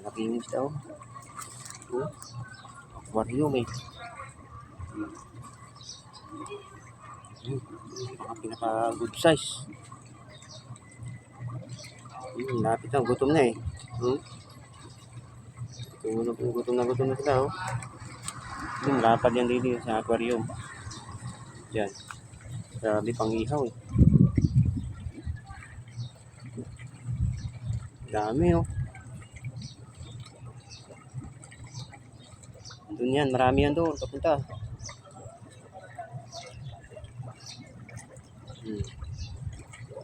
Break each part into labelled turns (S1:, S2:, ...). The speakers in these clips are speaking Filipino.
S1: Nakinis daw. Aquarium eh. Mga pinaka good size. Lapit na, gutom na eh. Gutom na sila oh. Lapad yan dito sa aquarium. Yan. Grabe pang ihaw eh. Dami oh. Doon yan, marami yan doon. Papunta.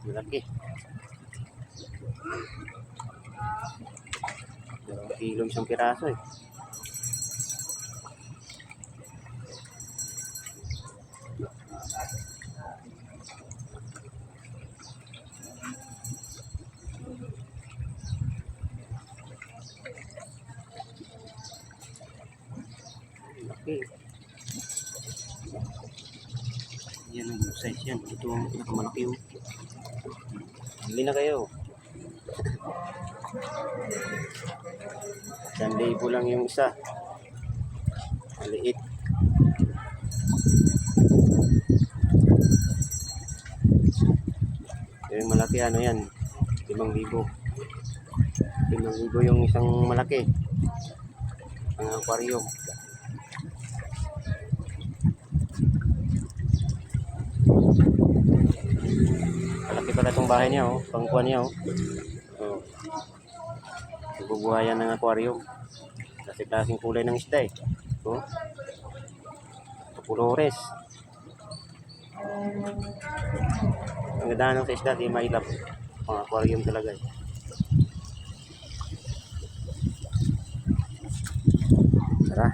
S1: Malaki. 2 kilo isang piraso eh. Laki. Yan ang size yan. Ito ang pinakamalaki oh. Bili na kayo. 1,000 lang yung isa. Maliit. Yung malaki ano yan? 5,000. 5,000 yung isang malaki. Ang aquarium. Malaki pala itong bahay niya oh. Pangkuhan niya oh. Bubuhayan ng aquarium. Kasi-klaseng kulay ng isda eh. Oh. Colores. Ang ganda ng sa isda, di mailap. Mga aquarium talaga eh. Tara.